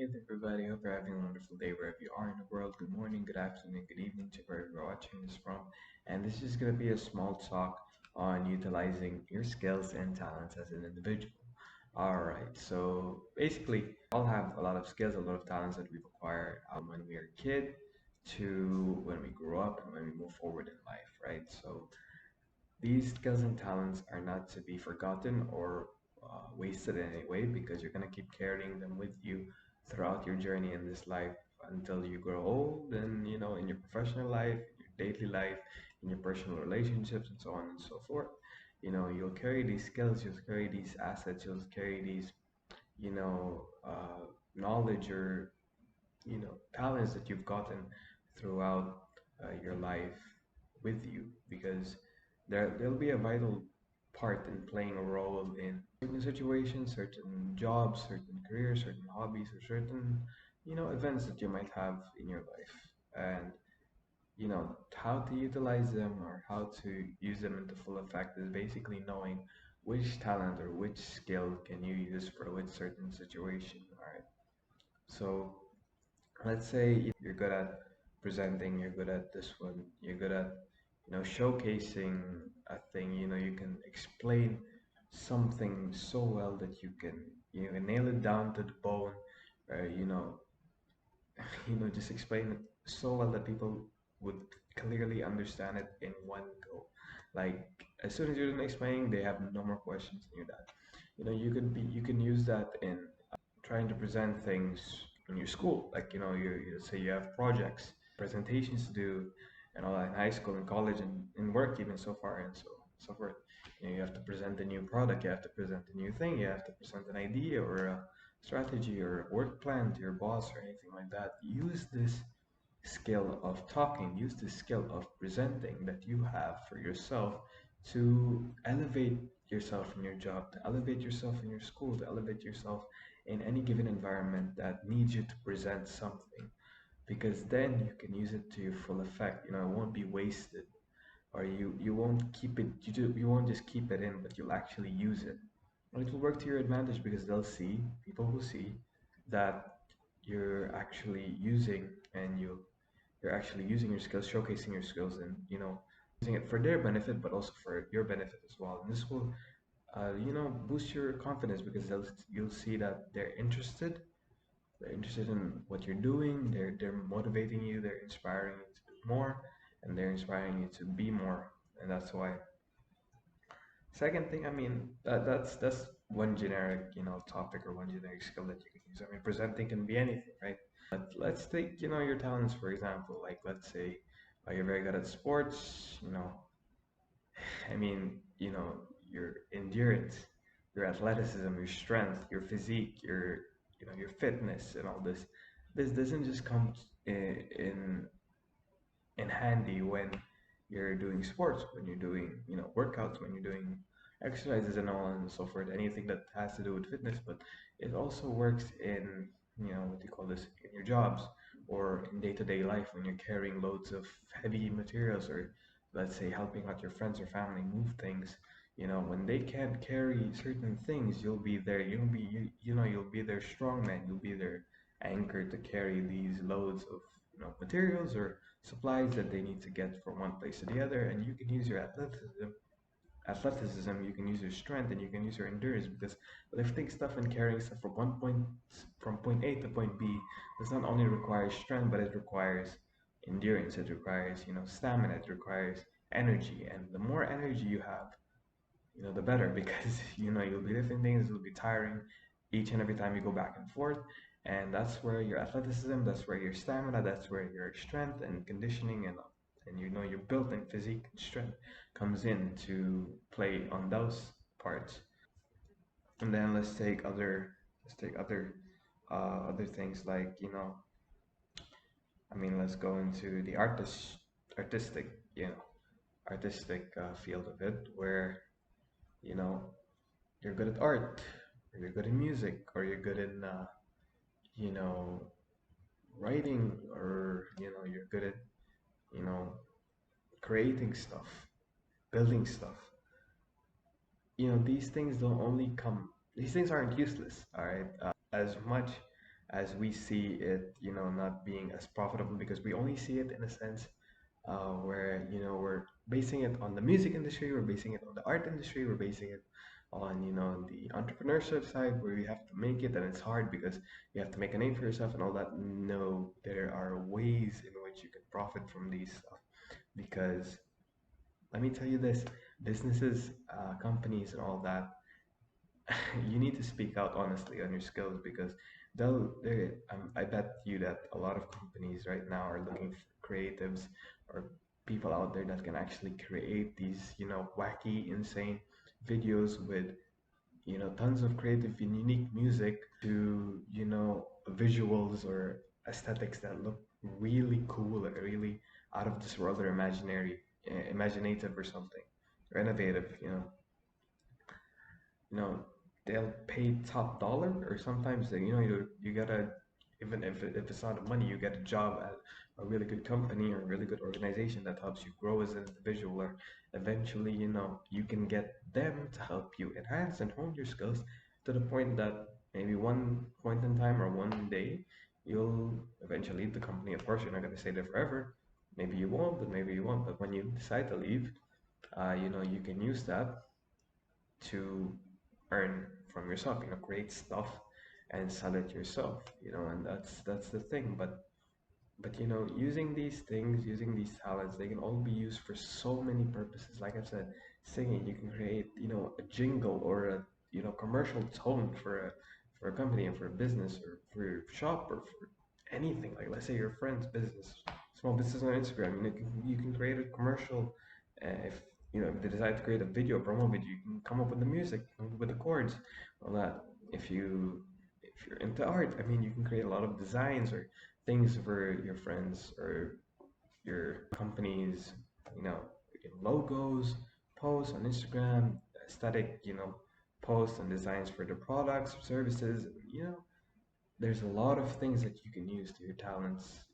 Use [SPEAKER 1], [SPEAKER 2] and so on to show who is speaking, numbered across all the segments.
[SPEAKER 1] Hey there, everybody. Hope you're having a wonderful day wherever you are in the world. Good morning, good afternoon, good evening to wherever you're watching this from. And this is going to be a small talk on utilizing your skills and talents as an individual. All right, so basically, we all have a lot of skills, a lot of talents that we've acquired when we are a kid to when we grow up and when we move forward in life, right? So these skills and talents are not to be forgotten or wasted in any way because you're going to keep carrying them with you throughout your journey in this life until you grow old and, in your professional life, in your daily life, in your personal relationships, and so on and so forth. You'll carry these skills, you'll carry these assets, you'll carry these, knowledge or, talents that you've gotten throughout your life with you because there'll be a vital part in playing a role in certain situations, certain jobs, certain careers, certain hobbies, or certain events that you might have in your life, and how to utilize them or how to use them into full effect is basically knowing which talent or which skill can you use for which certain situation. All right, so let's say you're good at presenting, you're good at this one, you're good at showcasing a thing, you can explain something so well that you can nail it down to the bone, uh, you know just explain it so well that people would clearly understand it in one go. Like as soon as you're done explaining, they have no more questions than you that. You can use that in trying to present things in your school. Like you say you have projects, presentations to do, and all that in high school and college and in work even so far and so forth. You have to present a new product, you have to present a new thing, you have to present an idea or a strategy or a work plan to your boss or anything like that. Use this skill of talking, use the skill of presenting that you have for yourself to elevate yourself in your job, to elevate yourself in your school, to elevate yourself in any given environment that needs you to present something. Because then you can use it to your full effect. It won't be wasted, or you won't keep it. You won't just keep it in, but you'll actually use it. And it will work to your advantage because people will see that you're actually using and you're actually using your skills, showcasing your skills, and using it for their benefit, but also for your benefit as well. And this will, boost your confidence because you'll see that they're interested in what you're doing. They're motivating you. They're inspiring you to do more, and they're inspiring you to be more. And that's why. Second thing, I mean, that's one generic topic or one generic skill that you can use. I mean, presenting can be anything, right? But let's take your talents for example. Like let's say you're very good at sports. I mean, your endurance, your athleticism, your strength, your physique, your fitness, and all this. This doesn't just come in handy when you're doing sports, when you're doing workouts, when you're doing exercises and all and so forth. Anything that has to do with fitness, but it also works in what do you call this, in your jobs or in day-to-day life when you're carrying loads of heavy materials or let's say helping out your friends or family move things. When they can't carry certain things, you'll be there. You'll be their strong man. You'll be their anchor to carry these loads of materials or supplies that they need to get from one place to the other. And you can use your athleticism, you can use your strength, and you can use your endurance because lifting stuff and carrying stuff from point A to point B does not only require strength, but it requires endurance. It requires stamina. It requires energy, and the more energy you have, the better because you'll be lifting things, it'll be tiring each and every time you go back and forth. And that's where your athleticism, that's where your stamina, that's where your strength and conditioning and your built-in physique and strength comes in to play on those parts. And then let's take other things like I mean, let's go into the artistic you know artistic field of it where you know you're good at art, or you're good in music, or you're good in you know writing, or you're good at you know creating stuff, building stuff. These things don't only come. These things aren't useless. All right, as much as we see it, not being as profitable because we only see it in a sense where we're basing it on the music industry, we're basing it on the art industry, we're basing it on the entrepreneurship side where you have to make it and it's hard because you have to make a name for yourself and all that. No, there are ways in which you can profit from these stuff because let me tell you this: businesses, companies, and all that, you need to speak out honestly on your skills because I bet you that a lot of companies right now are looking for creatives or people out there that can actually create these, wacky, insane videos with, tons of creative and unique music to, visuals or aesthetics that look really cool, like really out of this world or imaginative or something, or innovative, you know they'll pay top dollar or sometimes you gotta even if it's not money you get a job at a really good company or a really good organization that helps you grow as an individual or eventually you can get them to help you enhance and hone your skills to the point that maybe one point in time or one day you'll eventually leave the company. Of course you're not going to stay there forever, maybe you won't, but maybe you won't, but when you decide to leave, you can use that to earn from yourself, create stuff and sell it yourself, and that's the thing. But using these things, using these talents, they can all be used for so many purposes. Like I said, singing, you can create, a jingle or a, commercial tone for a company and for a business or for your shop or for anything. Like let's say your friend's business, small business on Instagram, you can create a commercial. If if they decide to create a video, a promo video, you can come up with the music, come up with the chords, all that. If you're into art, I mean, you can create a lot of designs or things for your friends or your companies, you know, logos, posts on Instagram, aesthetic, posts and designs for their products or services. There's a lot of things that you can use to your talents.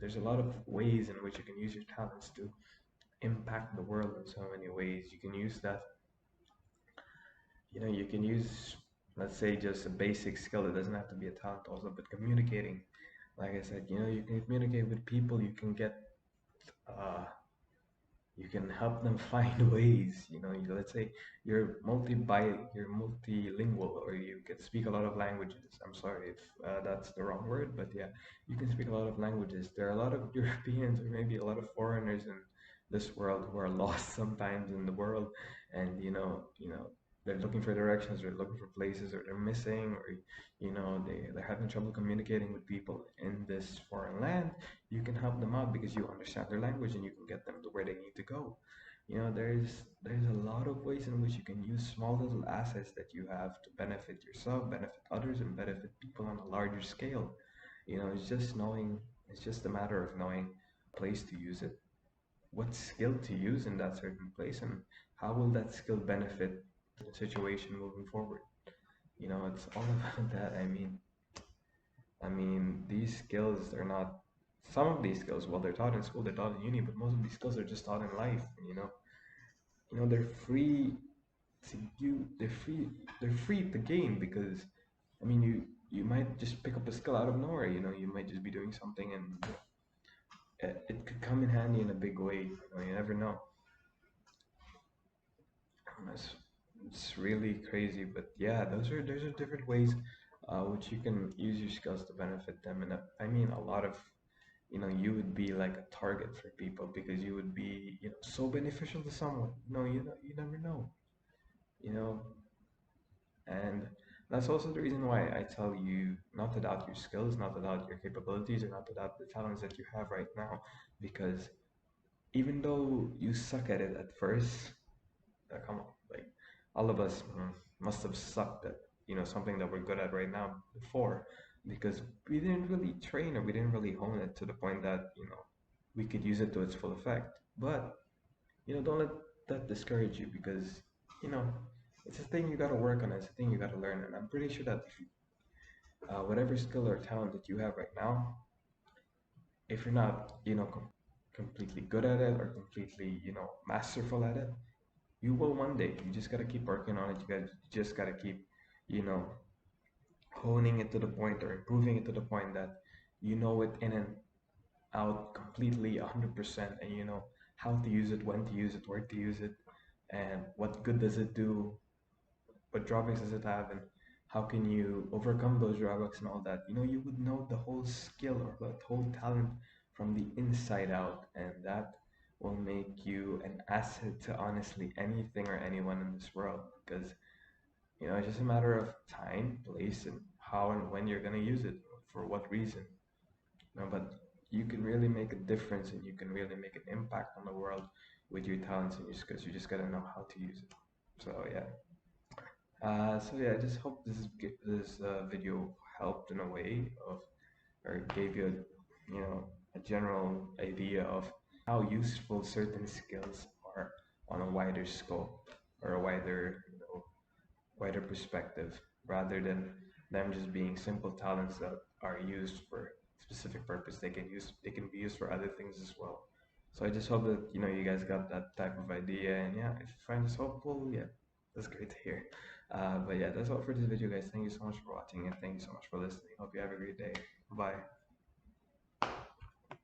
[SPEAKER 1] There's a lot of ways in which you can use your talents to impact the world in so many ways. You can use that, you can use, let's say, just a basic skill. It doesn't have to be a talent also, but communicating. Like I said, you can communicate with people. Uh, you can help them find ways. Let's say you're multilingual, or you can speak a lot of languages. I'm sorry if that's the wrong word, but yeah, you can speak a lot of languages. There are a lot of Europeans or maybe a lot of foreigners in this world who are lost sometimes in the world, and they're looking for directions, they're looking for places, or they're missing, or they're having trouble communicating with people in this foreign land. You can help them out because you understand their language and you can get them to where they need to go. There's a lot of ways in which you can use small little assets that you have to benefit yourself, benefit others, and benefit people on a larger scale. It's just a matter of knowing a place to use it, what skill to use in that certain place, and how will that skill benefit the situation moving forward. It's all about that. I mean, these skills are not, some of these skills, well, they're taught in school, they're taught in uni, but most of these skills are just taught in life. They're free they're free to gain because, I mean, you might just pick up a skill out of nowhere. You might just be doing something and it could come in handy in a big way. You never know. It's really crazy, but yeah, those are different ways which you can use your skills to benefit them. And I mean, a lot of you would be like a target for people because you would be so beneficial to someone. You never know. You know, and that's also the reason why I tell you not to doubt your skills, not to doubt your capabilities, or not to doubt the talents that you have right now, because even though you suck at it at first, come on, like all of us must have sucked at something that we're good at right now before, because we didn't really train or we didn't really hone it to the point that we could use it to its full effect. But don't let that discourage you because you know it's a thing you got to work on. It's a thing you got to learn, and I'm pretty sure that whatever skill or talent that you have right now, if you're not completely good at it or completely masterful at it, you will one day. You just gotta keep working on it. You just gotta keep, you know, honing it to the point or improving it to the point that you know it in and out completely 100%, and you know how to use it, when to use it, where to use it, and what good does it do, what drawbacks does it have, and how can you overcome those drawbacks and all that. You know, you would know the whole skill or the whole talent from the inside out, and that will make you an asset to honestly anything or anyone in this world, because you know it's just a matter of time, place, and how and when you're going to use it, for what reason. You know, but you can really make a difference and you can really make an impact on the world with your talents and your skills. You just got to know how to use it. So yeah. So yeah, I just hope this video helped in a way of, or gave you a, you know, a general idea of how useful certain skills are on a wider scope, or a wider, you know, wider perspective, rather than them just being simple talents that are used for specific purpose. They can be used for other things as well. So I just hope that you know you guys got that type of idea, and yeah, if you find this helpful, yeah, that's great to hear. But yeah, that's all for this video, guys. Thank you so much for watching, and thank you so much for listening. Hope you have a great day. Bye.